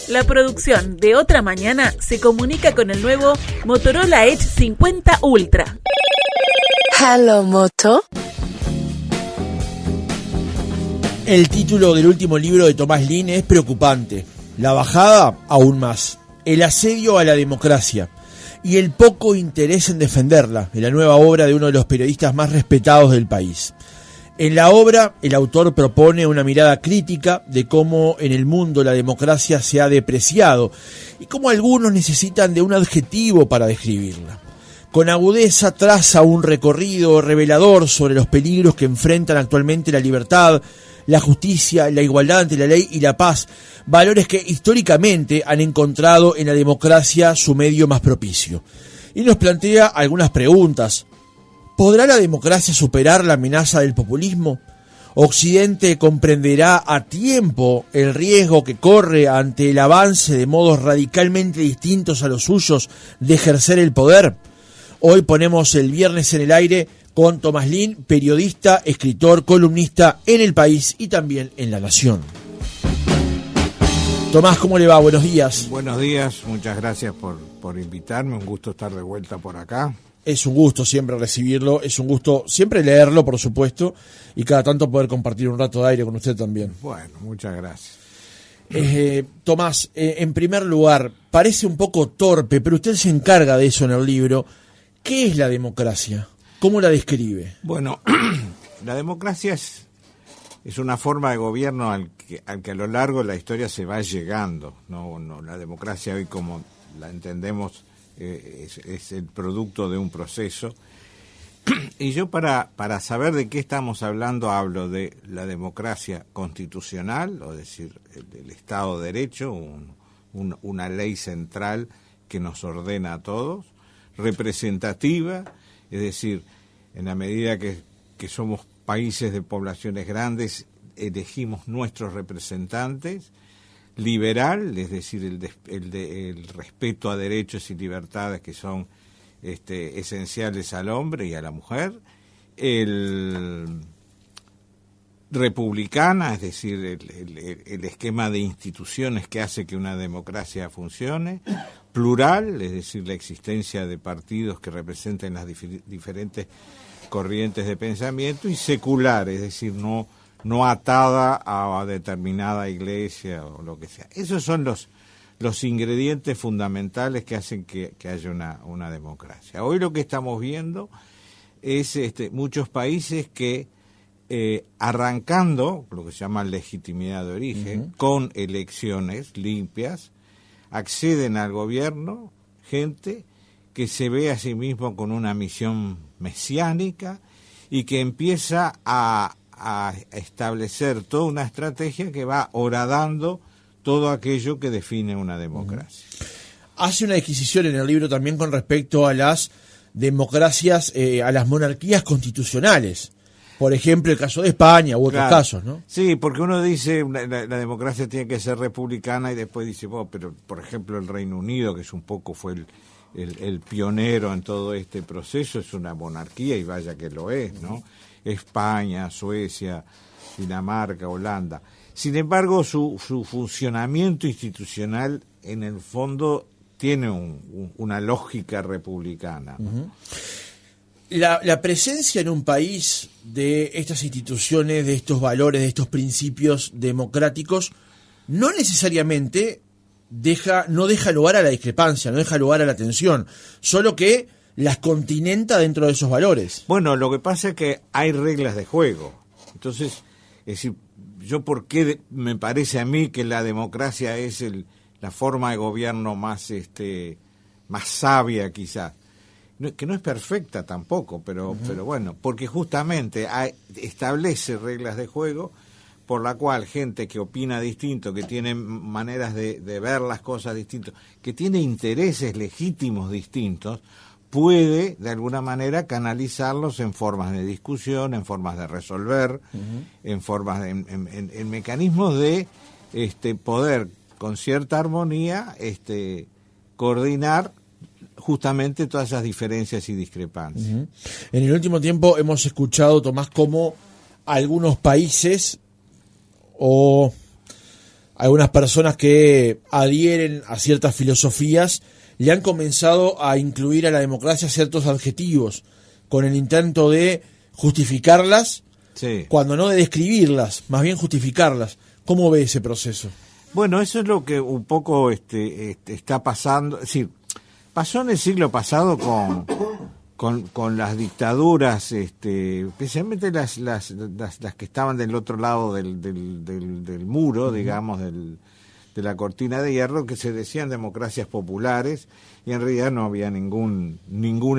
La producción de Otra Mañana se comunica con el nuevo Motorola Edge 50 Ultra. Hello, Moto. El título del último libro de Tomás Lin es preocupante. La bajada, aún más. El asedio a la democracia y el poco interés en defenderla, en la nueva obra de uno de los periodistas más respetados del país. En la obra, el autor propone una mirada crítica de cómo en el mundo la democracia se ha depreciado y cómo algunos necesitan de un adjetivo para describirla. Con agudeza traza un recorrido revelador sobre los peligros que enfrentan actualmente la libertad, la justicia, la igualdad ante la ley y la paz, valores que históricamente han encontrado en la democracia su medio más propicio. Y nos plantea algunas preguntas. ¿Podrá la democracia superar la amenaza del populismo? ¿Occidente comprenderá a tiempo el riesgo que corre ante el avance de modos radicalmente distintos a los suyos de ejercer el poder? Hoy ponemos el viernes en el aire con Tomás Lin, periodista, escritor, columnista en El País y también en La Nación. Tomás, ¿cómo le va? Buenos días. Buenos días, muchas gracias por invitarme, un gusto estar de vuelta por acá. Es un gusto siempre recibirlo, es un gusto siempre leerlo, por supuesto, y cada tanto poder compartir un rato de aire con usted también. Bueno, muchas gracias. Tomás, en primer lugar, parece un poco torpe, pero usted se encarga de eso en el libro. ¿Qué es la democracia? ¿Cómo la describe? Bueno, la democracia es una forma de gobierno al que a lo largo de la historia se va llegando. No, la democracia hoy como la entendemos es el producto de un proceso. Y yo para saber de qué estamos hablando hablo de la democracia constitucional, es decir, el Estado de Derecho, una ley central que nos ordena a todos, representativa, es decir, en la medida que somos países de poblaciones grandes, elegimos nuestros representantes, liberal, es decir, el respeto a derechos y libertades que son esenciales al hombre y a la mujer, el republicana, es decir, el esquema de instituciones que hace que una democracia funcione, plural, es decir, la existencia de partidos que representen las diferentes corrientes de pensamiento, y secular, es decir, no atada a determinada iglesia o lo que sea. Esos son los ingredientes fundamentales que hacen que haya una democracia. Hoy lo que estamos viendo es muchos países que arrancando lo que se llama legitimidad de origen, con elecciones limpias, acceden al gobierno gente que se ve a sí mismo con una misión mesiánica y que empieza a establecer toda una estrategia que va horadando todo aquello que define una democracia. Hace una disquisición en el libro también con respecto a las democracias, a las monarquías constitucionales. Por ejemplo, el caso de España u otros casos, ¿no? Sí, porque uno dice la democracia tiene que ser republicana y después dice, pero por ejemplo el Reino Unido, que es un poco fue el pionero en todo este proceso, es una monarquía y vaya que lo es, ¿no? España, Suecia, Dinamarca, Holanda. Sin embargo, su funcionamiento institucional en el fondo tiene una lógica republicana, ¿no? Uh-huh. La presencia en un país de estas instituciones, de estos valores, de estos principios democráticos, no necesariamente no deja lugar a la discrepancia, no deja lugar a la tensión, solo que las continenta dentro de esos valores. Bueno, lo que pasa es que hay reglas de juego. Entonces, es decir, ¿por qué me parece a mí que la democracia es la forma de gobierno más sabia quizás? Que no es perfecta tampoco, pero bueno, porque justamente establece reglas de juego por la cual gente que opina distinto, que tiene maneras de ver las cosas distintas, que tiene intereses legítimos distintos, puede de alguna manera canalizarlos en formas de discusión, en formas de resolver, en formas en mecanismos de poder con cierta armonía coordinar justamente todas esas diferencias y discrepancias. Uh-huh. En el último tiempo hemos escuchado, Tomás, cómo algunos países o algunas personas que adhieren a ciertas filosofías le han comenzado a incluir a la democracia ciertos adjetivos con el intento de justificarlas, Sí. cuando no de describirlas, más bien justificarlas. ¿Cómo ve ese proceso? Bueno, eso es lo que un poco está pasando. Es decir, pasó en el siglo pasado con las dictaduras, especialmente las que estaban del otro lado del muro, digamos, de la cortina de hierro, que se decían democracias populares, y en realidad no había ningún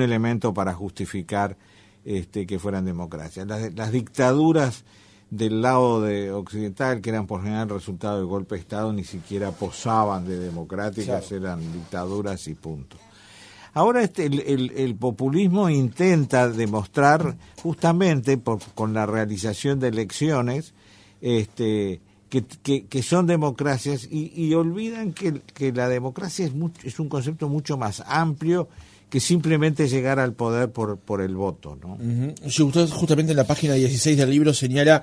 elemento para justificar que fueran democracias. Las dictaduras del lado occidental, que eran por general resultado del golpe de Estado, ni siquiera posaban de democráticas, claro. Eran dictaduras y punto. Ahora el populismo intenta demostrar, justamente con la realización de elecciones, que son democracias, y olvidan que la democracia es un concepto mucho más amplio que simplemente llegar al poder por el voto, ¿no? Si usted justamente en la página 16 del libro señala: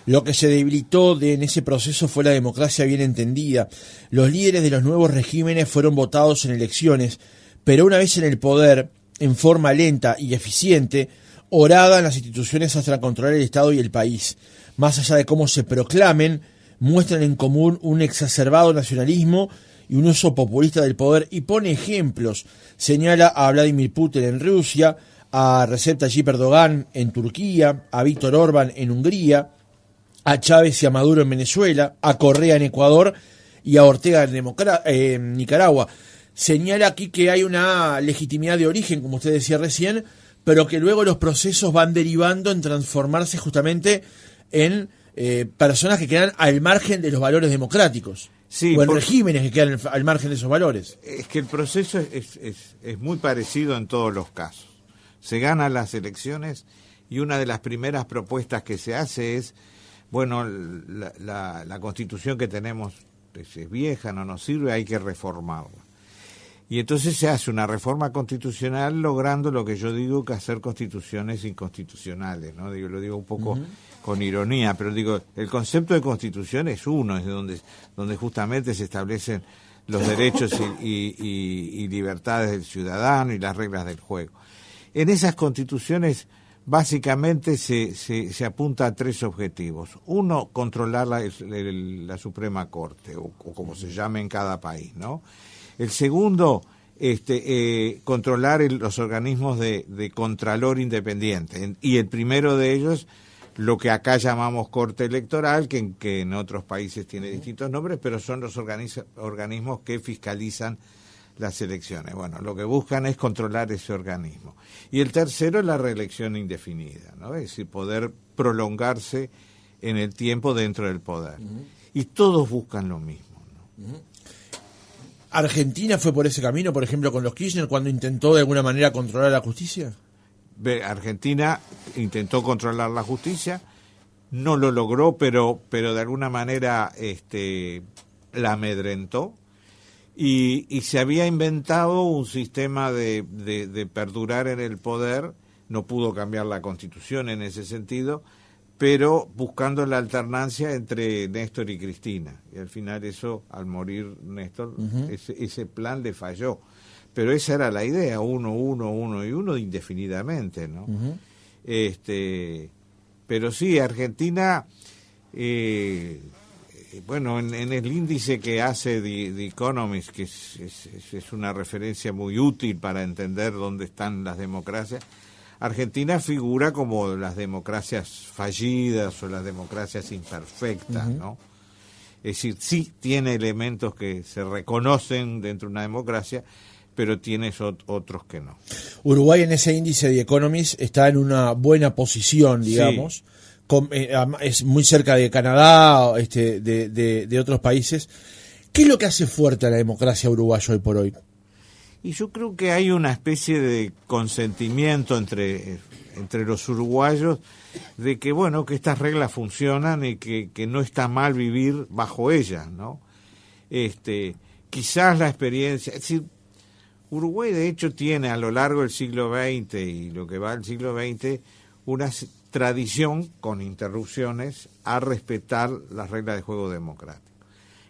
lo que se debilitó en ese proceso fue la democracia bien entendida. Los líderes de los nuevos regímenes fueron votados en elecciones, pero una vez en el poder, en forma lenta y eficiente, horadan las instituciones hasta controlar el Estado y el país. Más allá de cómo se proclamen, muestran en común un exacerbado nacionalismo y un uso populista del poder, y pone ejemplos. Señala a Vladimir Putin en Rusia, a Recep Tayyip Erdogan en Turquía, a Víctor Orbán en Hungría, a Chávez y a Maduro en Venezuela, a Correa en Ecuador y a Ortega en Nicaragua. Señala aquí que hay una legitimidad de origen, como usted decía recién, pero que luego los procesos van derivando en transformarse justamente en personas que quedan al margen de los valores democráticos. Sí, o en regímenes que quedan al margen de esos valores. Es que el proceso es muy parecido en todos los casos. Se ganan las elecciones y una de las primeras propuestas que se hace es, bueno, la Constitución que tenemos es vieja, no nos sirve, hay que reformarla. Y entonces se hace una reforma constitucional logrando lo que yo digo, que hacer constituciones inconstitucionales, ¿no? Lo digo un poco con ironía, pero digo, el concepto de constitución es uno, es donde justamente se establecen los derechos y libertades del ciudadano y las reglas del juego. En esas constituciones básicamente se apunta a tres objetivos. Uno, controlar la Suprema Corte, o como se llame en cada país, ¿no? El segundo, controlar los organismos de contralor independiente. Y el primero de ellos, lo que acá llamamos Corte Electoral, que en otros países tiene distintos nombres, pero son los organismos que fiscalizan las elecciones. Bueno, lo que buscan es controlar ese organismo. Y el tercero es la reelección indefinida, ¿no? Es decir, poder prolongarse en el tiempo dentro del poder. Y todos buscan lo mismo, ¿no? ¿Argentina fue por ese camino, por ejemplo, con los Kirchner, cuando intentó de alguna manera controlar la justicia? Argentina intentó controlar la justicia, no lo logró, pero de alguna manera la amedrentó, y se había inventado un sistema de perdurar en el poder. No pudo cambiar la Constitución en ese sentido, pero buscando la alternancia entre Néstor y Cristina. Y al final eso, al morir Néstor, ese plan le falló. Pero esa era la idea, uno indefinidamente, ¿no? Pero sí, Argentina, bueno, en el índice que hace The Economist, que es una referencia muy útil para entender dónde están las democracias, Argentina figura como las democracias fallidas o las democracias imperfectas, ¿no? Es decir, sí tiene elementos que se reconocen dentro de una democracia, pero tiene otros que no. Uruguay en ese índice de Economist está en una buena posición, digamos. Sí. Es muy cerca de Canadá, de otros países. ¿Qué es lo que hace fuerte a la democracia uruguaya hoy por hoy? Y yo creo que hay una especie de consentimiento entre los uruguayos de que, bueno, que estas reglas funcionan y que no está mal vivir bajo ellas, ¿no? Quizás la experiencia, es decir, Uruguay de hecho tiene a lo largo del siglo XX y lo que va del siglo XX una tradición, con interrupciones, a respetar las reglas de juego democrático.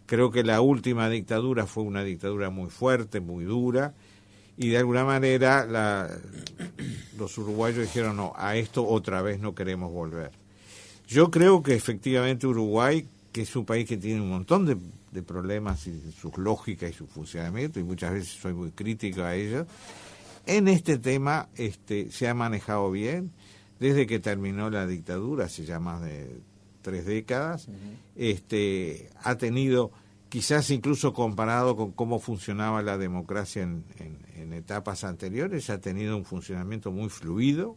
Creo que la última dictadura fue una dictadura muy fuerte, muy dura, y de alguna manera los uruguayos dijeron, no, a esto otra vez no queremos volver. Yo creo que efectivamente Uruguay, que es un país que tiene un montón de problemas y sus lógicas y su funcionamiento, y muchas veces soy muy crítico a ellos, en este tema se ha manejado bien desde que terminó la dictadura, hace ya más de 3 décadas. Ha tenido, quizás incluso comparado con cómo funcionaba la democracia en etapas anteriores, ha tenido un funcionamiento muy fluido,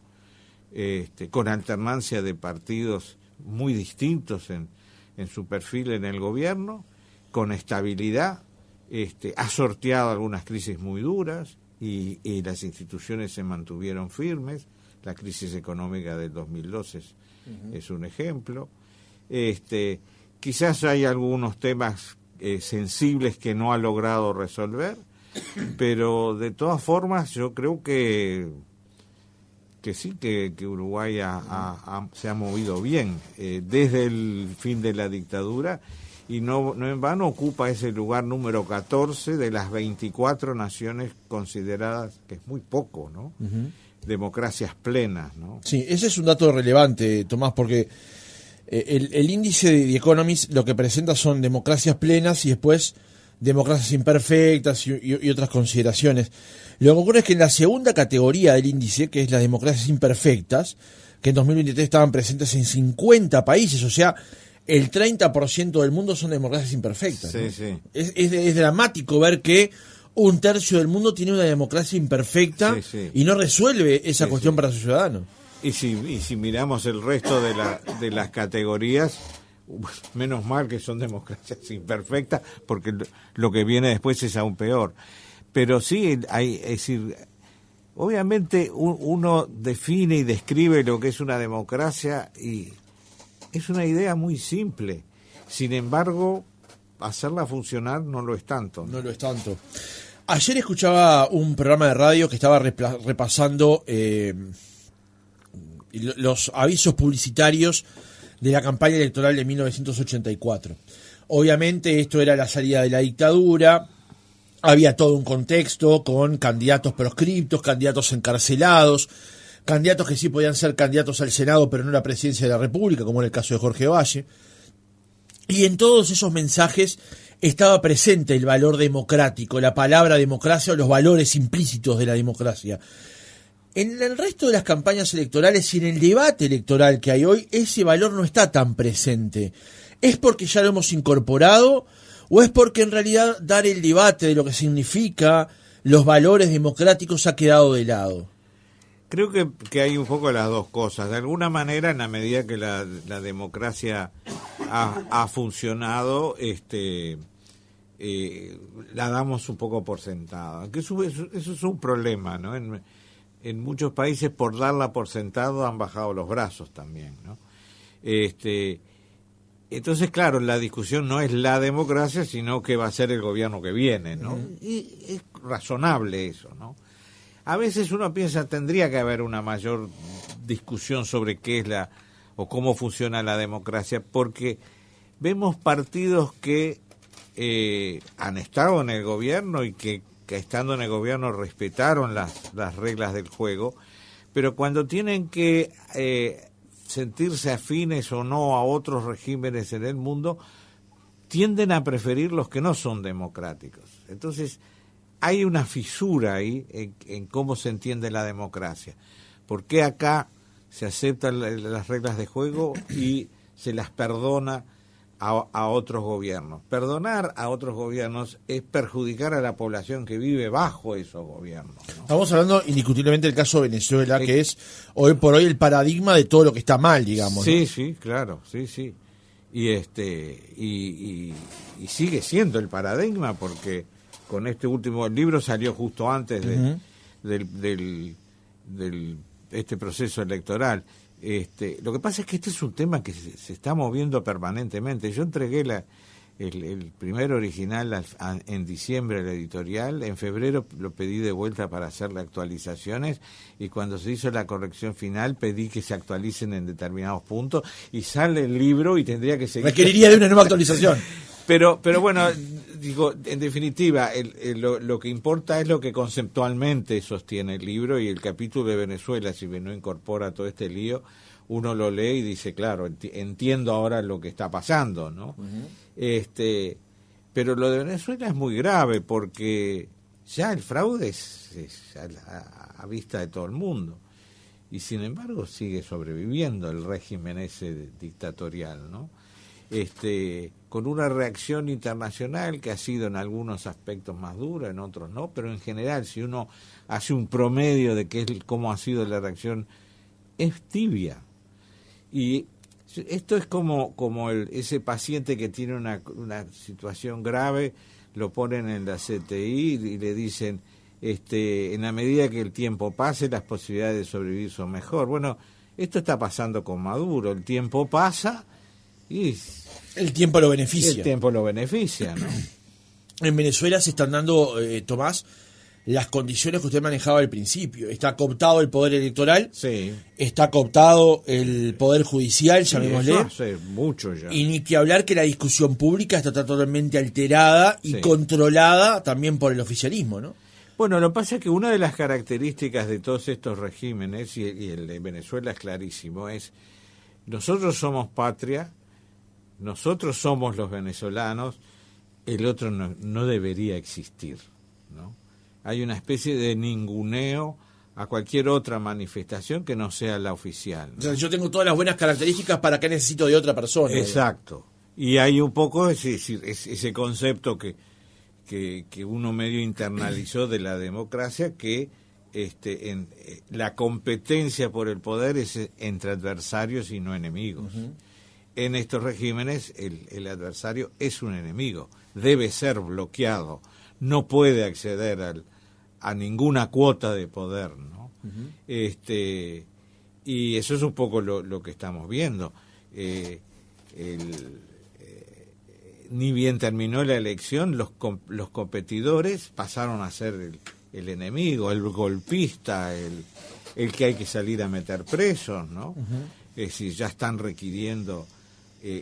con alternancia de partidos muy distintos en su perfil en el gobierno, con estabilidad, ha sorteado algunas crisis muy duras y las instituciones se mantuvieron firmes. La crisis económica del 2012 es un ejemplo. Quizás hay algunos temas sensibles que no ha logrado resolver, pero de todas formas yo creo que sí, que Uruguay se ha movido bien desde el fin de la dictadura, y no en vano ocupa ese lugar número 14 de las 24 naciones consideradas, que es muy poco, ¿no? Democracias plenas, ¿no? Sí, ese es un dato relevante, Tomás, porque el índice de The Economist lo que presenta son democracias plenas y después democracias imperfectas y otras consideraciones. Lo que ocurre es que en la segunda categoría del índice, que es las democracias imperfectas, que en 2023 estaban presentes en 50 países, o sea, el 30% del mundo son democracias imperfectas. Sí, ¿no? sí. Es dramático ver que un tercio del mundo tiene una democracia imperfecta, y no resuelve esa cuestión para sus ciudadanos. Y si miramos el resto de las categorías, menos mal que son democracias imperfectas, porque lo que viene después es aún peor. Pero sí, es decir, obviamente uno define y describe lo que es una democracia y es una idea muy simple. Sin embargo, hacerla funcionar no lo es tanto. No lo es tanto. Ayer escuchaba un programa de radio que estaba repasando los avisos publicitarios de la campaña electoral de 1984. Obviamente esto era la salida de la dictadura, había todo un contexto con candidatos proscriptos, candidatos encarcelados, candidatos que sí podían ser candidatos al Senado pero no a la presidencia de la República, como en el caso de Jorge Valle. Y en todos esos mensajes estaba presente el valor democrático, la palabra democracia o los valores implícitos de la democracia. En el resto de las campañas electorales y en el debate electoral que hay hoy, ese valor no está tan presente. ¿Es porque ya lo hemos incorporado o es porque en realidad dar el debate de lo que significa los valores democráticos ha quedado de lado? Creo que hay un poco las dos cosas. De alguna manera, en la medida que la democracia ha funcionado, la damos un poco por sentada. Que eso es un problema, ¿no? En muchos países, por darla por sentado, han bajado los brazos también, ¿no? Entonces, claro, la discusión no es la democracia, sino que va a ser el gobierno que viene, ¿no? Y es razonable eso, ¿no? A veces uno piensa, tendría que haber una mayor discusión sobre qué es o cómo funciona la democracia, porque vemos partidos que han estado en el gobierno y que estando en el gobierno respetaron las reglas del juego, pero cuando tienen que sentirse afines o no a otros regímenes en el mundo, tienden a preferir los que no son democráticos. Entonces, hay una fisura ahí en cómo se entiende la democracia. ¿Por qué acá se aceptan las reglas de juego y se las perdona a otros gobiernos? Perdonar a otros gobiernos es perjudicar a la población que vive bajo esos gobiernos, ¿no? Estamos hablando indiscutiblemente del caso de Venezuela, que es hoy por hoy el paradigma de todo lo que está mal, digamos. Sí, ¿no? Sí, claro, sí. Y sigue siendo el paradigma, porque con este último libro salió justo antes del proceso electoral. Lo que pasa es que este es un tema que se está moviendo permanentemente. Yo entregué el primer original en diciembre a la editorial, en febrero lo pedí de vuelta para hacerle actualizaciones, y cuando se hizo la corrección final pedí que se actualicen en determinados puntos, y sale el libro y tendría que seguir. Requeriría de una nueva actualización. Pero bueno, digo, en definitiva, lo que importa es lo que conceptualmente sostiene el libro, y el capítulo de Venezuela, si no incorpora todo este lío, uno lo lee y dice, claro, entiendo ahora lo que está pasando, ¿no? Pero lo de Venezuela es muy grave porque ya el fraude es a vista de todo el mundo, y sin embargo sigue sobreviviendo el régimen ese dictatorial, ¿no? Con una reacción internacional que ha sido en algunos aspectos más dura, en otros no, pero en general, si uno hace un promedio de cómo ha sido la reacción, es tibia. Y esto es como ese paciente que tiene una situación grave, lo ponen en la CTI y le dicen, en la medida que el tiempo pase, las posibilidades de sobrevivir son mejor. Bueno, esto está pasando con Maduro, el tiempo pasa y el tiempo lo beneficia. El tiempo lo beneficia, ¿no? En Venezuela se están dando, Tomás, las condiciones que usted manejaba al principio. Está cooptado el poder electoral, sí. Está cooptado el poder judicial, llamémosle. Eso hace mucho ya. Y ni que hablar que la discusión pública está totalmente alterada y controlada también por el oficialismo, ¿no? Bueno, lo que pasa es que una de las características de todos estos regímenes, y el de Venezuela es clarísimo, es nosotros somos patria, nosotros somos los venezolanos, el otro no debería existir, ¿no? Hay una especie de ninguneo a cualquier otra manifestación que no sea la oficial, ¿no? O sea, yo tengo todas las buenas características, ¿para qué necesito de otra persona? Exacto. Y hay un poco ese concepto que uno medio internalizó de la democracia, que la competencia por el poder es entre adversarios y no enemigos. Uh-huh. En estos regímenes el adversario es un enemigo, debe ser bloqueado, no puede acceder a ninguna cuota de poder, ¿no? Uh-huh. Y eso es un poco lo que estamos viendo. Ni bien terminó la elección, los competidores pasaron a ser el enemigo, el golpista, el que hay que salir a meter presos, ¿no? Uh-huh. Es decir, ya están requiriendo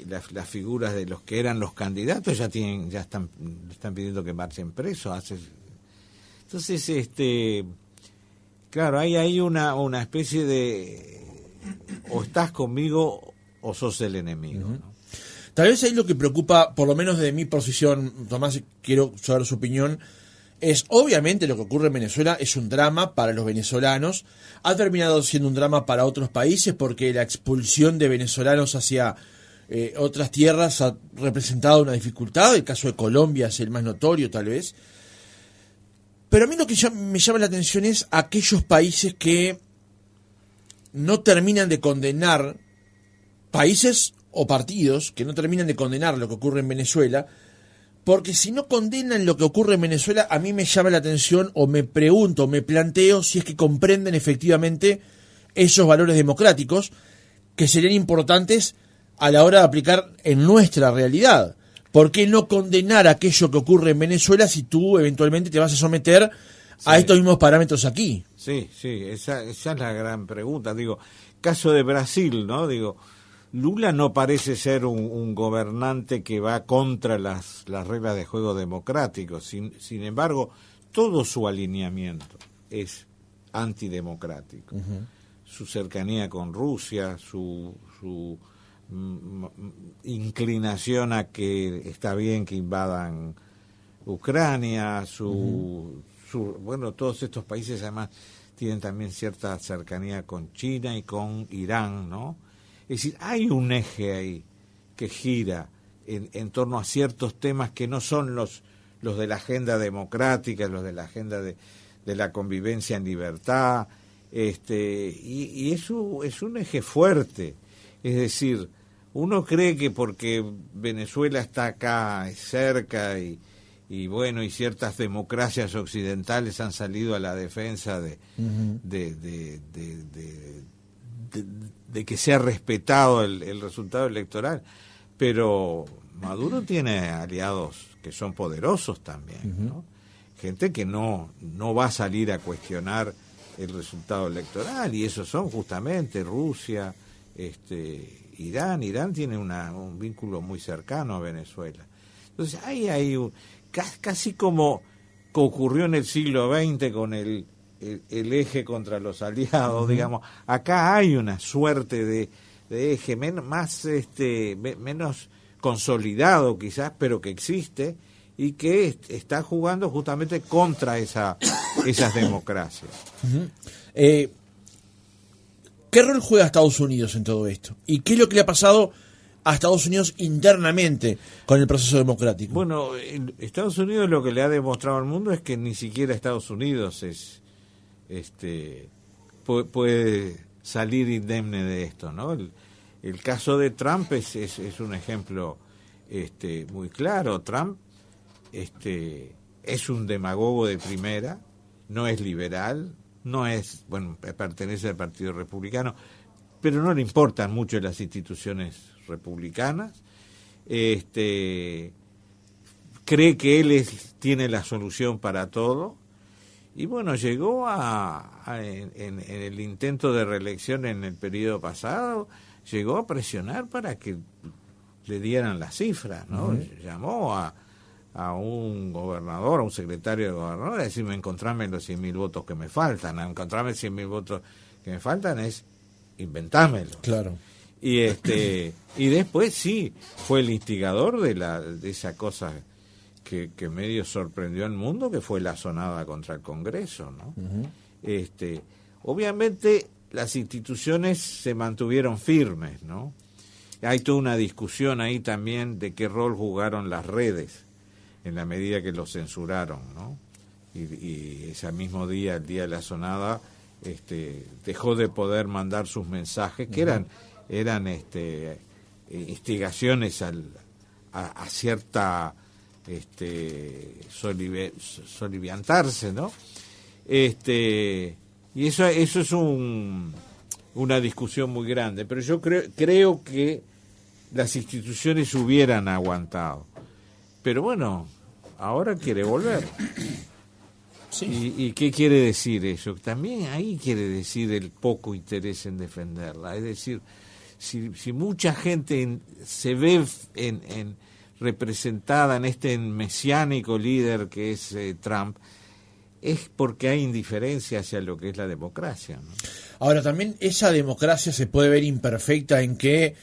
las figuras de los que eran los candidatos, ya están pidiendo que marchen presos. Entonces, claro, hay ahí una especie de o estás conmigo o sos el enemigo, uh-huh. ¿no? Tal vez ahí lo que preocupa, por lo menos de mi posición, Tomás, quiero saber su opinión, es obviamente lo que ocurre en Venezuela es un drama para los venezolanos, ha terminado siendo un drama para otros países porque la expulsión de venezolanos hacia otras tierras ha representado una dificultad. El caso de Colombia es el más notorio, tal vez. Pero a mí lo que me llama la atención es aquellos países que no terminan de condenar, países o partidos que no terminan de condenar lo que ocurre en Venezuela, porque si no condenan lo que ocurre en Venezuela, a mí me llama la atención, o me pregunto, me planteo si es que comprenden efectivamente esos valores democráticos que serían importantes a la hora de aplicar en nuestra realidad. ¿Por qué no condenar aquello que ocurre en Venezuela si tú eventualmente te vas a someter a estos mismos parámetros aquí? Sí, esa es la gran pregunta. Digo, caso de Brasil, ¿no? Digo, Lula no parece ser un gobernante que va contra las reglas de juego democráticos. Sin embargo, todo su alineamiento es antidemocrático. Uh-huh. Su cercanía con Rusia, su inclinación a que está bien que invadan Ucrania, bueno, todos estos países además tienen también cierta cercanía con China y con Irán, ¿no? Es decir, hay un eje ahí que gira en torno a ciertos temas que no son los de la agenda democrática, los de la agenda de la convivencia en libertad, y eso es un eje fuerte. Es decir, uno cree que porque Venezuela está acá cerca y bueno, y ciertas democracias occidentales han salido a la defensa de que sea respetado el resultado electoral, pero Maduro tiene aliados que son poderosos también, ¿no? Gente que no va a salir a cuestionar el resultado electoral, y esos son justamente Rusia, Irán tiene un vínculo muy cercano a Venezuela. Entonces ahí hay casi como ocurrió en el siglo XX con el eje contra los aliados, digamos. Acá hay una suerte de eje menos consolidado quizás, pero que existe y que está jugando justamente contra esas democracias. ¿Qué rol juega Estados Unidos en todo esto? ¿Y qué es lo que le ha pasado a Estados Unidos internamente con el proceso democrático? Bueno, Estados Unidos lo que le ha demostrado al mundo es que ni siquiera Estados Unidos puede salir indemne de esto, ¿no? El caso de Trump es un ejemplo muy claro. Trump es un demagogo de primera, no es liberal, pertenece al Partido Republicano, pero no le importan mucho las instituciones republicanas. Cree que él tiene la solución para todo. Y bueno, llegó en el intento de reelección en el periodo pasado, llegó a presionar para que le dieran las cifras, ¿no? Llamó a un gobernador, a un secretario de gobernador, a decirme, encontrame los 100.000 votos que me faltan. A encontrarme 100.000 votos que me faltan es inventámelo. Claro. Y después sí, fue el instigador de esa cosa que medio sorprendió al mundo, que fue la sonada contra el Congreso, ¿no? Obviamente las instituciones se mantuvieron firmes, ¿no? Hay toda una discusión ahí también de qué rol jugaron las redes en la medida que los censuraron, ¿no? Y ese mismo día, el día de la sonada, dejó de poder mandar sus mensajes, que eran instigaciones a cierta soliviantarse, ¿no? Y eso es una discusión muy grande, pero yo creo que las instituciones hubieran aguantado. Pero bueno, ahora quiere volver. Sí. ¿Y qué quiere decir eso? También ahí quiere decir el poco interés en defenderla. Es decir, si mucha gente se ve representada en este mesiánico líder que es Trump, es porque hay indiferencia hacia lo que es la democracia, ¿no? Ahora, también esa democracia se puede ver imperfecta en que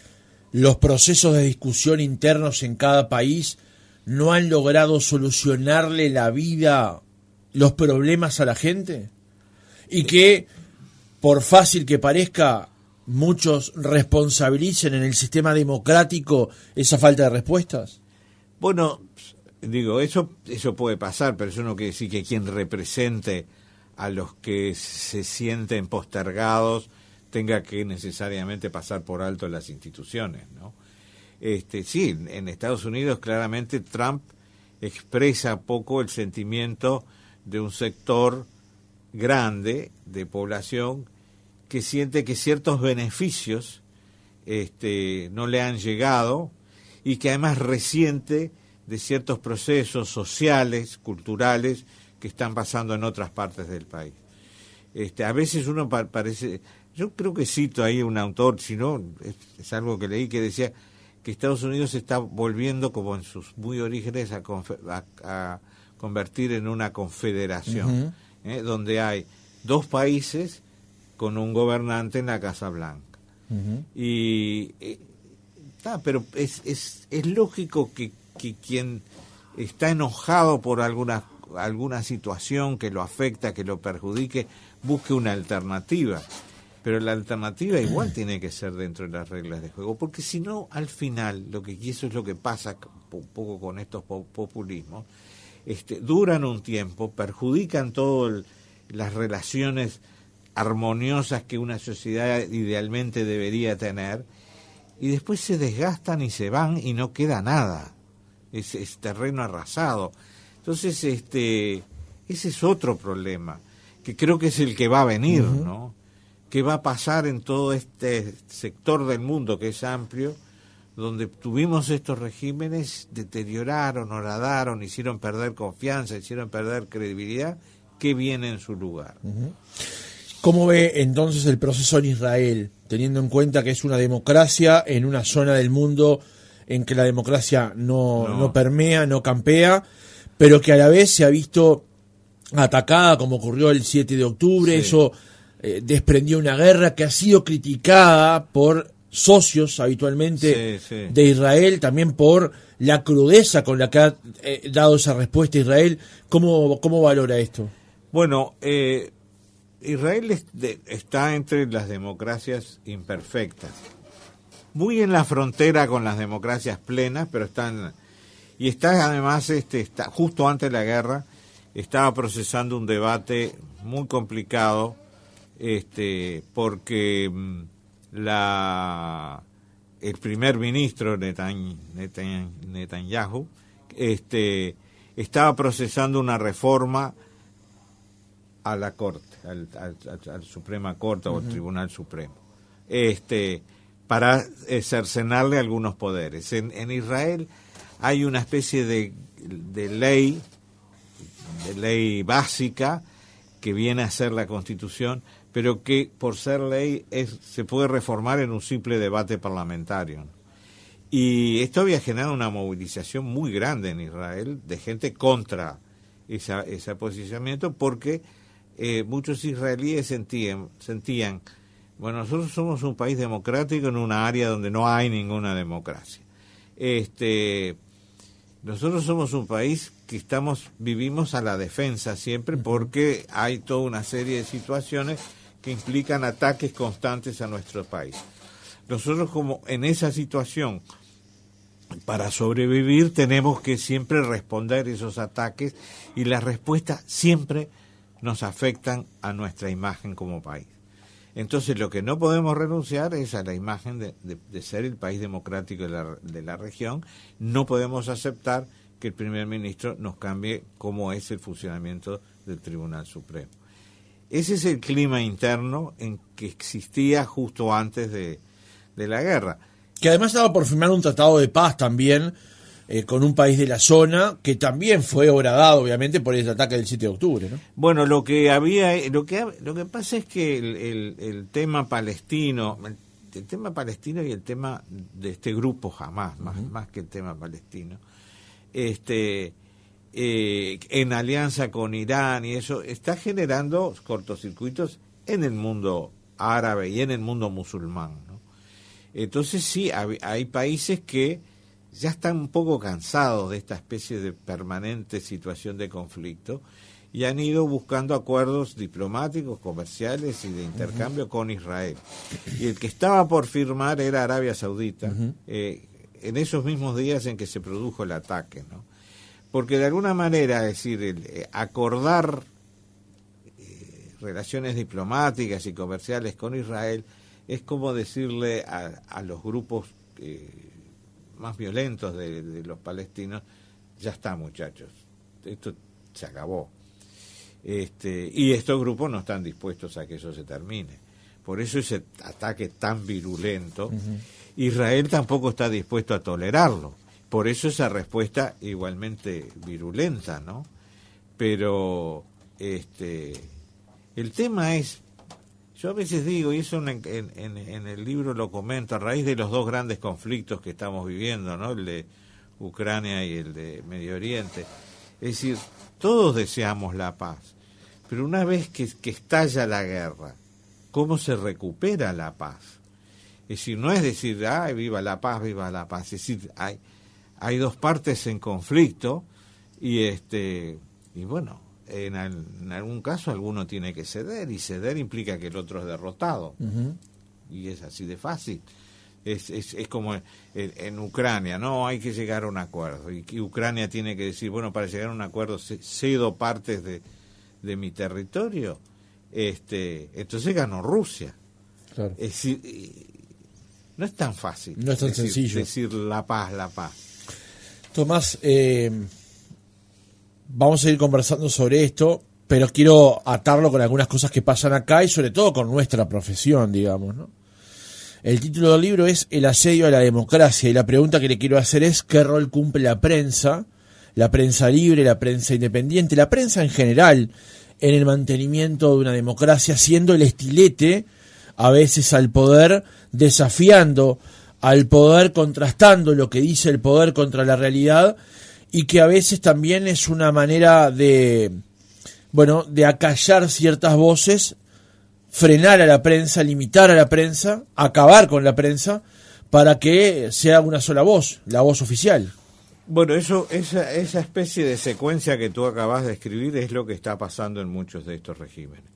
los procesos de discusión internos en cada país no han logrado solucionarle la vida, los problemas a la gente, y que, por fácil que parezca, muchos responsabilicen en el sistema democrático esa falta de respuestas. Bueno, digo, eso puede pasar, pero eso no quiere decir que quien represente a los que se sienten postergados tenga que necesariamente pasar por alto las instituciones, ¿no? Sí, en Estados Unidos claramente Trump expresa poco el sentimiento de un sector grande de población que siente que ciertos beneficios no le han llegado y que además resiente de ciertos procesos sociales, culturales que están pasando en otras partes del país. A veces uno parece, yo creo que cito ahí un autor, si no, es algo que leí, que decía que Estados Unidos se está volviendo, como en sus muy orígenes, a convertir en una confederación, donde hay dos países con un gobernante en la Casa Blanca. Pero es lógico que quien está enojado por alguna situación que lo afecta, que lo perjudique, busque una alternativa. Pero la alternativa igual tiene que ser dentro de las reglas de juego, porque si no, al final, eso es lo que pasa un poco con estos populismos, duran un tiempo, perjudican todas las relaciones armoniosas que una sociedad idealmente debería tener, y después se desgastan y se van y no queda nada. Es terreno arrasado. Entonces, ese es otro problema, que creo que es el que va a venir, ¿no? ¿Qué va a pasar en todo este sector del mundo que es amplio, donde tuvimos estos regímenes, deterioraron, horadaron, hicieron perder confianza, hicieron perder credibilidad? ¿Qué viene en su lugar? ¿Cómo ve entonces el proceso en Israel, teniendo en cuenta que es una democracia en una zona del mundo en que la democracia no permea, no campea, pero que a la vez se ha visto atacada, como ocurrió el 7 de octubre, Sí. eso desprendió una guerra que ha sido criticada por socios habitualmente Sí. de Israel, también por la crudeza con la que ha dado esa respuesta Israel. ¿Cómo valora esto? Bueno, Israel está entre las democracias imperfectas, muy en la frontera con las democracias plenas, pero está además está justo antes de la guerra, estaba procesando un debate muy complicado, porque el primer ministro Netanyahu estaba procesando una reforma a la Corte, al Suprema Corte o al Tribunal Supremo, para cercenarle algunos poderes. En Israel hay una especie de ley básica que viene a ser la Constitución, pero que por ser ley se puede reformar en un simple debate parlamentario. Y esto había generado una movilización muy grande en Israel de gente contra ese posicionamiento, porque muchos israelíes sentían, bueno, nosotros somos un país democrático en una área donde no hay ninguna democracia. Nosotros somos un país que vivimos a la defensa siempre, porque hay toda una serie de situaciones que implican ataques constantes a nuestro país. Nosotros, como en esa situación, para sobrevivir tenemos que siempre responder esos ataques, y las respuestas siempre nos afectan a nuestra imagen como país. Entonces, lo que no podemos renunciar es a la imagen de ser el país democrático de la región. No podemos aceptar que el primer ministro nos cambie cómo es el funcionamiento del Tribunal Supremo. Ese es el clima interno en que existía justo antes de la guerra. Que además estaba por firmar un tratado de paz también con un país de la zona, que también fue horadado obviamente por el ataque del 7 de octubre, ¿no? Bueno, lo que pasa es que el tema palestino, y el tema de este grupo Hamás, más que el tema palestino, en alianza con Irán y eso, está generando cortocircuitos en el mundo árabe y en el mundo musulmán, ¿no? Entonces sí, hay países que ya están un poco cansados de esta especie de permanente situación de conflicto y han ido buscando acuerdos diplomáticos, comerciales y de intercambio con Israel. Y el que estaba por firmar era Arabia Saudita, en esos mismos días en que se produjo el ataque, ¿no? Porque de alguna manera, es decir, acordar relaciones diplomáticas y comerciales con Israel es como decirle a los grupos más violentos de los palestinos: ya está, muchachos, esto se acabó. Y estos grupos no están dispuestos a que eso se termine. Por eso ese ataque tan virulento, Israel tampoco está dispuesto a tolerarlo. Por eso esa respuesta igualmente virulenta, ¿no? Pero el tema es, yo a veces digo, y eso en el libro lo comento, a raíz de los dos grandes conflictos que estamos viviendo, ¿no? El de Ucrania y el de Medio Oriente. Es decir, todos deseamos la paz, pero una vez que estalla la guerra, ¿cómo se recupera la paz? Es decir, no es decir, ¡ay, viva la paz, viva la paz! Es decir, hay dos partes en conflicto y bueno, en algún caso alguno tiene que ceder, y ceder implica que el otro es derrotado. Y es así de fácil. Es como en Ucrania, no, hay que llegar a un acuerdo, y Ucrania tiene que decir, bueno, para llegar a un acuerdo cedo partes de mi territorio. Entonces ganó Rusia. Claro. Es decir, no es tan fácil, no es tan sencillo decir la paz. Tomás, vamos a ir conversando sobre esto, pero quiero atarlo con algunas cosas que pasan acá y sobre todo con nuestra profesión, digamos, ¿no? El título del libro es El asedio a la democracia, y la pregunta que le quiero hacer es: ¿qué rol cumple la prensa libre, la prensa independiente, la prensa en general, en el mantenimiento de una democracia, siendo el estilete a veces al poder, desafiando al poder, contrastando lo que dice el poder contra la realidad, y que a veces también es una manera de acallar ciertas voces, frenar a la prensa, limitar a la prensa, acabar con la prensa, para que sea una sola voz, la voz oficial. Bueno, esa especie de secuencia que tú acabas de escribir es lo que está pasando en muchos de estos regímenes.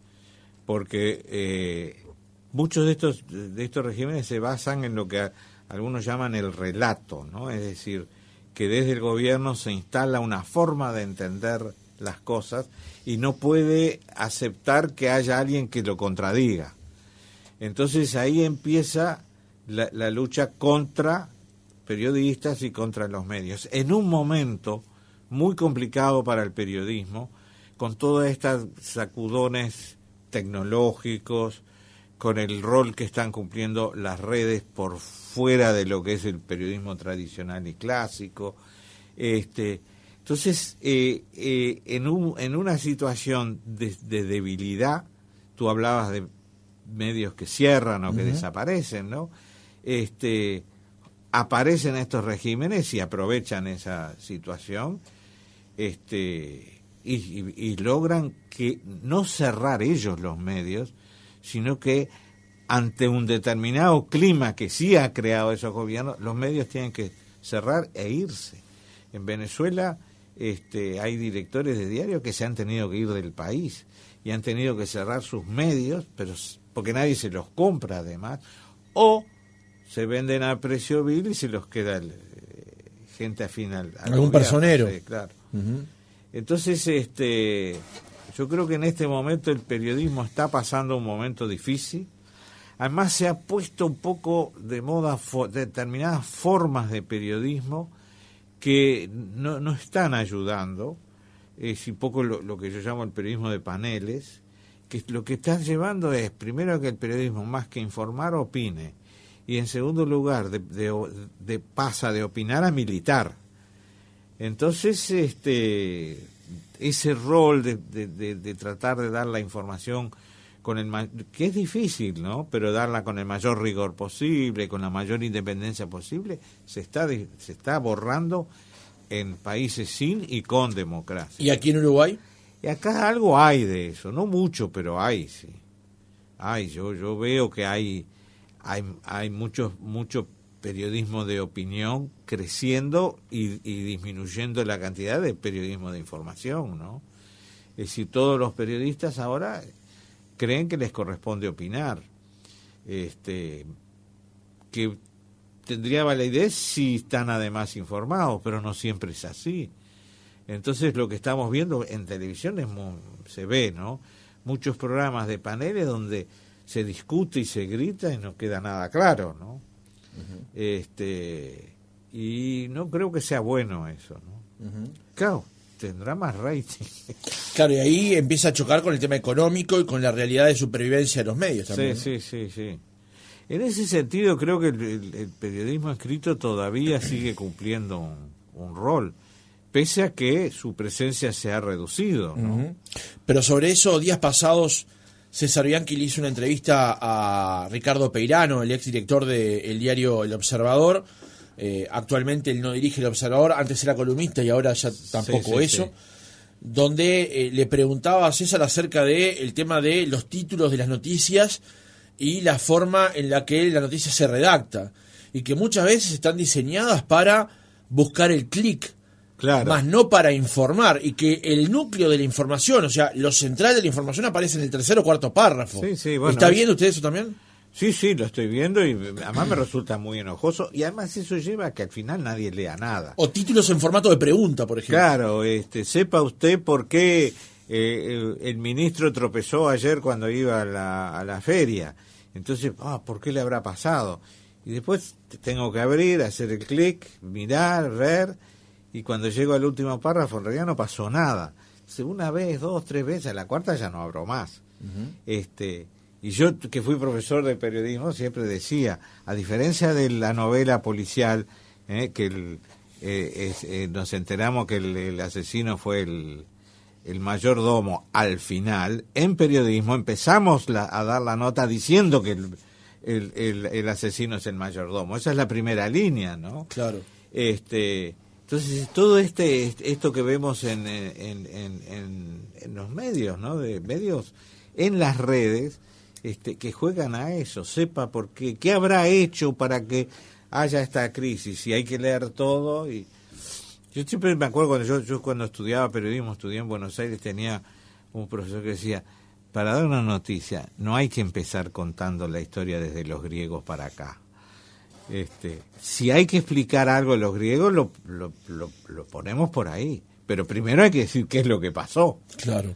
Porque muchos de estos regímenes se basan en lo que algunos llaman el relato, ¿no? Es decir, que desde el gobierno se instala una forma de entender las cosas y no puede aceptar que haya alguien que lo contradiga. Entonces ahí empieza la lucha contra periodistas y contra los medios, en un momento muy complicado para el periodismo, con todas estas sacudones tecnológicos, con el rol que están cumpliendo las redes por fuera de lo que es el periodismo tradicional y clásico. Entonces, en una situación de debilidad, tú hablabas de medios que cierran o que desaparecen, ¿no? Aparecen estos regímenes y aprovechan esa situación, y logran que no cerrar ellos los medios, sino que ante un determinado clima que sí ha creado esos gobiernos, los medios tienen que cerrar e irse. En Venezuela hay directores de diarios que se han tenido que ir del país y han tenido que cerrar sus medios, pero porque nadie se los compra además, o se venden a precio vil y se los queda gente afín al algún gobierno. personero. Sí, claro. Entonces, yo creo que en este momento el periodismo está pasando un momento difícil. Además se ha puesto un poco de moda determinadas formas de periodismo que no están ayudando. Es un poco lo que yo llamo el periodismo de paneles, que lo que está llevando es, primero, que el periodismo, más que informar, opine. Y en segundo lugar, pasa de opinar a militar. Entonces, ese rol de tratar de dar la información que es difícil, ¿no? Pero darla con el mayor rigor posible, con la mayor independencia posible, se está borrando en países sin y con democracia. ¿Y aquí en Uruguay? Y acá algo hay de eso, no mucho, pero hay, sí. Yo veo que hay mucho periodismo de opinión creciendo y disminuyendo la cantidad de periodismo de información, ¿no? Es decir, todos los periodistas ahora creen que les corresponde opinar, que tendría validez si están además informados, pero no siempre es así. Entonces lo que estamos viendo en televisión se ve, ¿no? Muchos programas de paneles donde se discute y se grita y no queda nada claro, ¿no? Y no creo que sea bueno eso, ¿no? Claro, tendrá más rating. Claro, y ahí empieza a chocar con el tema económico y con la realidad de supervivencia de los medios también. Sí. En ese sentido creo que el periodismo escrito todavía sigue cumpliendo un rol, pese a que su presencia se ha reducido, ¿no? Pero sobre eso, días pasados, César Bianchi le hizo una entrevista a Ricardo Peirano, el exdirector del diario El Observador. Actualmente él no dirige El Observador, antes era columnista y ahora ya tampoco eso. Donde le preguntaba a César acerca del tema de los títulos de las noticias y la forma en la que la noticia se redacta. Y que muchas veces están diseñadas para buscar el clic. Claro. Más no para informar, y que el núcleo de la información, o sea, lo central de la información aparece en el tercer o cuarto párrafo. Bueno, ¿está viendo usted eso también? Sí, lo estoy viendo y además me resulta muy enojoso, y además eso lleva a que al final nadie lea nada. O títulos en formato de pregunta, por ejemplo. Claro, sepa usted por qué el ministro tropezó ayer cuando iba a la feria. Entonces, ¿por qué le habrá pasado? Y después tengo que abrir, hacer el clic, mirar, ver. Y cuando llego al último párrafo, en realidad no pasó nada. Entonces, una vez, dos, tres veces, a la cuarta ya no abro más. Y yo, que fui profesor de periodismo, siempre decía, a diferencia de la novela policial, que nos enteramos que el asesino fue el mayordomo al final, en periodismo empezamos a dar la nota diciendo que el asesino es el mayordomo. Esa es la primera línea, ¿no? Claro. Entonces, todo esto que vemos en los medios, ¿no? De medios en las redes, que juegan a eso, sepa por qué habrá hecho para que haya esta crisis, y hay que leer todo. Y yo siempre me acuerdo cuando cuando estudiaba periodismo, estudié en Buenos Aires, tenía un profesor que decía, para dar una noticia no hay que empezar contando la historia desde los griegos para acá. Si hay que explicar algo de los griegos, lo ponemos por ahí. Pero primero hay que decir qué es lo que pasó. Claro.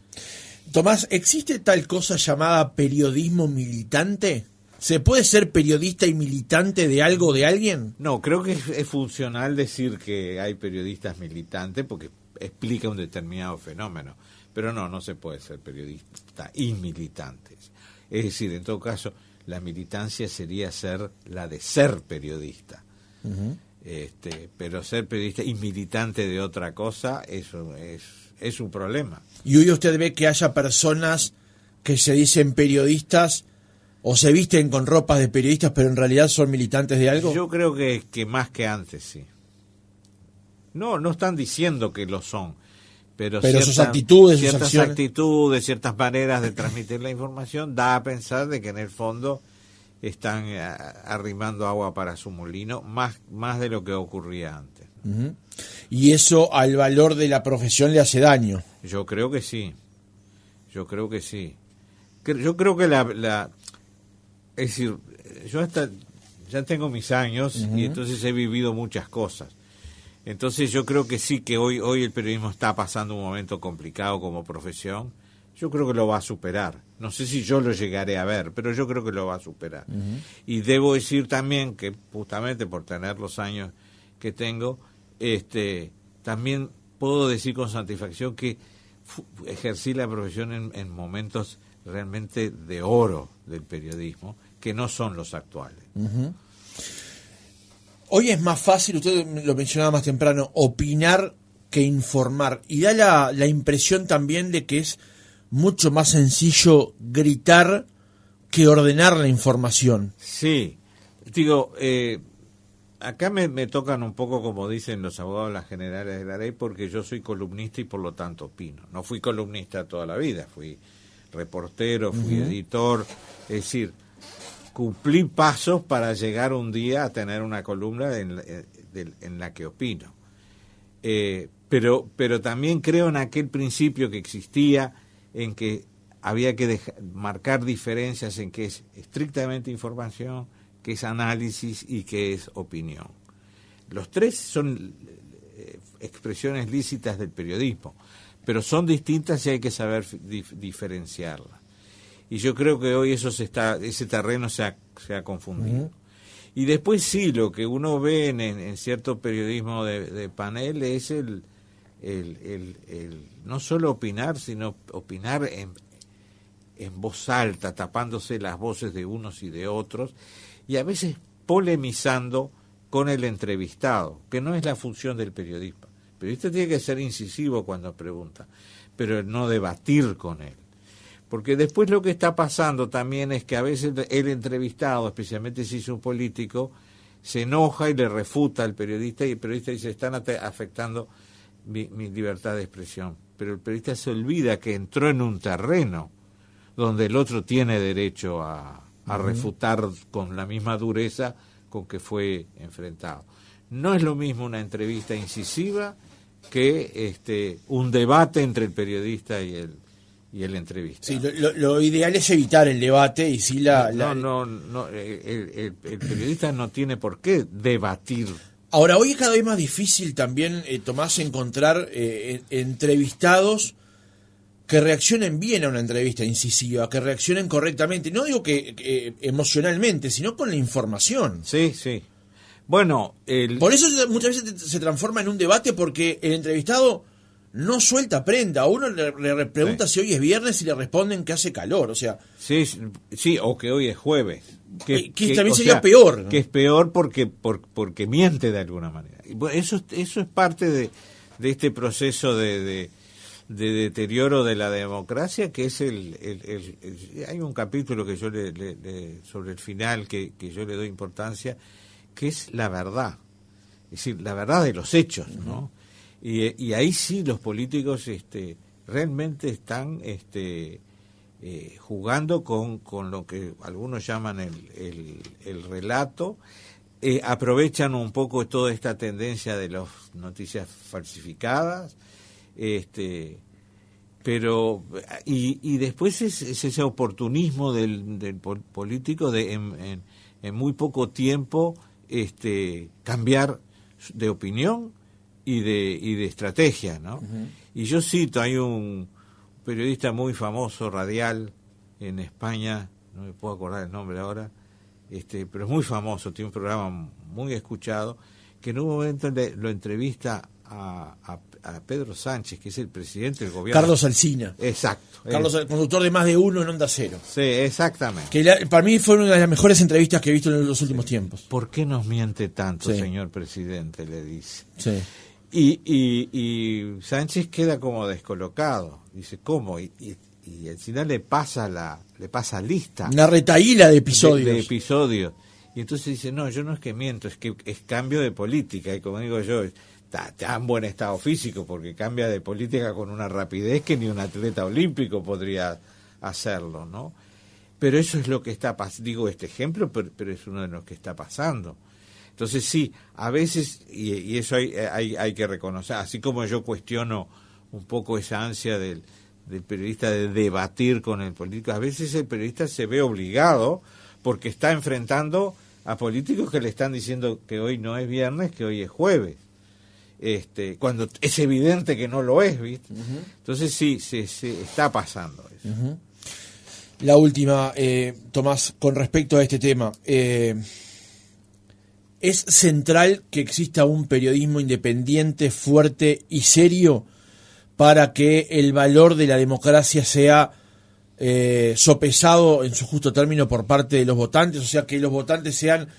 Tomás, ¿existe tal cosa llamada periodismo militante? ¿Se puede ser periodista y militante de algo o de alguien? No, creo que es funcional decir que hay periodistas militantes porque explica un determinado fenómeno. Pero no se puede ser periodista y militante. Es decir, en todo caso, la militancia sería la de ser periodista. Uh-huh. Pero ser periodista y militante de otra cosa, eso es un problema. ¿Y hoy usted ve que haya personas que se dicen periodistas o se visten con ropas de periodistas pero en realidad son militantes de algo? Yo creo que más que antes, sí. No están diciendo que lo son, pero sus actitudes, sus ciertas acciones. actitudes, ciertas maneras de transmitir la información da a pensar de que en el fondo están arrimando agua para su molino, más de lo que ocurría antes, ¿no? Uh-huh. Y eso al valor de la profesión le hace daño. Yo creo que sí. Yo creo que es decir, yo ya tengo mis años, uh-huh, y entonces he vivido muchas cosas. Entonces yo creo que sí, que hoy el periodismo está pasando un momento complicado como profesión. Yo creo que lo va a superar. No sé si yo lo llegaré a ver, pero yo creo que lo va a superar. Uh-huh. Y debo decir también que justamente por tener los años que tengo, también puedo decir con satisfacción que ejercí la profesión en momentos realmente de oro del periodismo, que no son los actuales. Uh-huh. Hoy es más fácil, usted lo mencionaba más temprano, opinar que informar. Y da la impresión también de que es mucho más sencillo gritar que ordenar la información. Sí, digo, acá me tocan un poco, como dicen los abogados las generales de la ley, porque yo soy columnista y por lo tanto opino. No fui columnista toda la vida, fui reportero, fui uh-huh, editor, es decir, cumplí pasos para llegar un día a tener una columna en la que opino. Pero también creo en aquel principio que existía, en que había que marcar diferencias en que es estrictamente información, que es análisis y que es opinión. Los tres son expresiones lícitas del periodismo, pero son distintas y hay que saber diferenciarlas. Y yo creo que hoy ese terreno se ha confundido. Uh-huh. Y después sí, lo que uno ve en cierto periodismo de panel es el no solo opinar, sino opinar en voz alta, tapándose las voces de unos y de otros, y a veces polemizando con el entrevistado, que no es la función del periodista. El periodista tiene que ser incisivo cuando pregunta, pero no debatir con él. Porque después lo que está pasando también es que a veces el entrevistado, especialmente si es un político, se enoja y le refuta al periodista, y el periodista dice, están afectando mi libertad de expresión. Pero el periodista se olvida que entró en un terreno donde el otro tiene derecho a refutar con la misma dureza con que fue enfrentado. No es lo mismo una entrevista incisiva que un debate entre el periodista y el entrevistado. Sí, lo ideal es evitar el debate y sí el periodista no tiene por qué debatir. Ahora, hoy es cada vez más difícil también, Tomás, encontrar entrevistados que reaccionen bien a una entrevista incisiva, que reaccionen correctamente. No digo que emocionalmente, sino con la información. Sí, sí. Bueno, por eso muchas veces se transforma en un debate, porque el entrevistado no suelta prenda. A uno le pregunta si hoy es viernes y le responden que hace calor, o sea... Sí, o que hoy es jueves. Que también sería peor, ¿no? Que es peor porque miente de alguna manera. Y bueno, eso es parte de este proceso de de deterioro de la democracia, que es hay un capítulo que yo sobre el final que yo le doy importancia, que es la verdad, es decir, la verdad de los hechos, ¿no? Y ahí sí los políticos realmente están jugando con lo que algunos llaman el relato. Aprovechan un poco toda esta tendencia de las noticias falsificadas, pero y después es ese oportunismo del político de en muy poco tiempo cambiar de opinión y de estrategia, ¿no? Uh-huh. Y yo cito, hay un periodista muy famoso radial en España, no me puedo acordar el nombre ahora, pero es muy famoso, tiene un programa muy escuchado, que en un momento lo entrevista a Pedro Sánchez, que es el presidente del gobierno. Carlos Alsina. Exacto. Carlos, conductor de Más de Uno en Onda Cero. Sí, exactamente. Que para mí fue una de las mejores entrevistas que he visto en los últimos tiempos. ¿Por qué nos miente tanto, sí, señor presidente? Le dice. Sí. Y Sánchez queda como descolocado. Dice, ¿cómo? Y Alsina le pasa lista. Una retaíla de episodios. De episodios. Y entonces dice, no, yo no es que miento, es que es cambio de política. Y como digo yo, está en buen estado físico, porque cambia de política con una rapidez que ni un atleta olímpico podría hacerlo, ¿no? Pero eso es lo que está pasando. Digo este ejemplo, pero es uno de los que está pasando. Entonces sí, a veces, y eso hay que reconocer, así como yo cuestiono un poco esa ansia del periodista de debatir con el político, a veces el periodista se ve obligado porque está enfrentando a políticos que le están diciendo que hoy no es viernes, que hoy es jueves, cuando es evidente que no lo es, ¿viste? Uh-huh. Entonces sí, se está pasando eso. Uh-huh. La última, Tomás, con respecto a este tema, ¿es central que exista un periodismo independiente, fuerte y serio para que el valor de la democracia sea sopesado en su justo término por parte de los votantes? O sea, que los votantes sean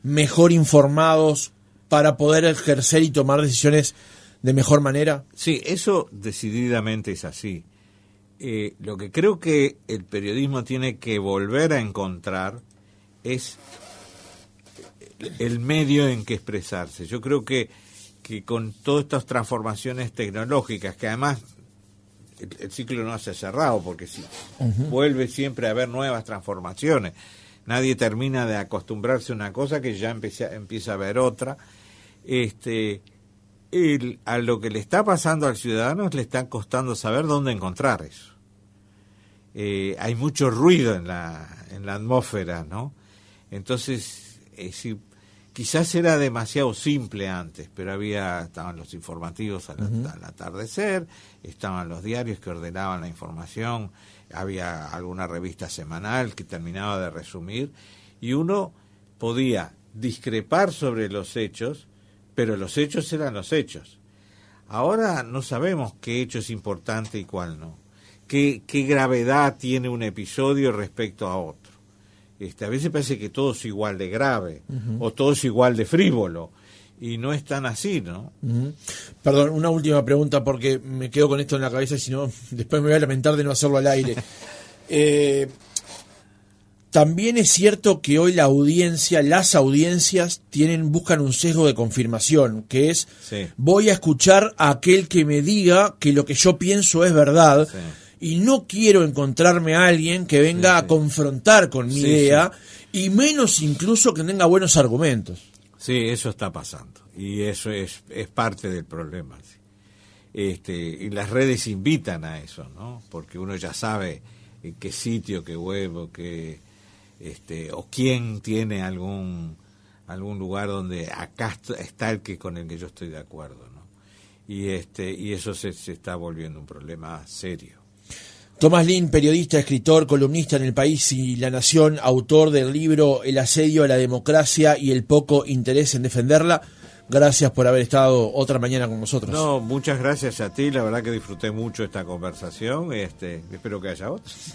mejor informados para poder ejercer y tomar decisiones de mejor manera. Sí, eso decididamente es así. Lo que creo que el periodismo tiene que volver a encontrar es el medio en que expresarse. Yo creo que con todas estas transformaciones tecnológicas, que además el ciclo no se ha cerrado, porque si uh-huh, vuelve siempre a haber nuevas transformaciones, nadie termina de acostumbrarse a una cosa que ya empieza a haber otra. A lo que le está pasando al ciudadano le está costando saber dónde encontrar eso. Hay mucho ruido en la atmósfera, ¿no? Entonces, quizás era demasiado simple antes, pero estaban los informativos al atardecer, estaban los diarios que ordenaban la información, había alguna revista semanal que terminaba de resumir, y uno podía discrepar sobre los hechos, pero los hechos eran los hechos. Ahora no sabemos qué hecho es importante y cuál no, qué gravedad tiene un episodio respecto a otro. A veces parece que todo es igual de grave, uh-huh, o todo es igual de frívolo, y no es tan así, ¿no? Uh-huh. Perdón, una última pregunta, porque me quedo con esto en la cabeza, si no, después me voy a lamentar de no hacerlo al aire. También es cierto que hoy las audiencias buscan un sesgo de confirmación, que es, sí, voy a escuchar a aquel que me diga que lo que yo pienso es verdad, sí, y no quiero encontrarme a alguien que venga a confrontar con mi idea, y menos incluso que tenga buenos argumentos. Sí, eso está pasando, y eso es parte del problema. Sí. Y las redes invitan a eso, ¿no? Porque uno ya sabe en qué sitio, qué web, o quién tiene algún lugar donde acá está el que con el que yo estoy de acuerdo, ¿no? Y eso se está volviendo un problema serio. Tomás Lin, periodista, escritor, columnista en El País y La Nación, autor del libro El asedio a la democracia y el poco interés en defenderla. Gracias por haber estado otra mañana con nosotros. No, muchas gracias a ti, la verdad que disfruté mucho esta conversación, espero que haya otras.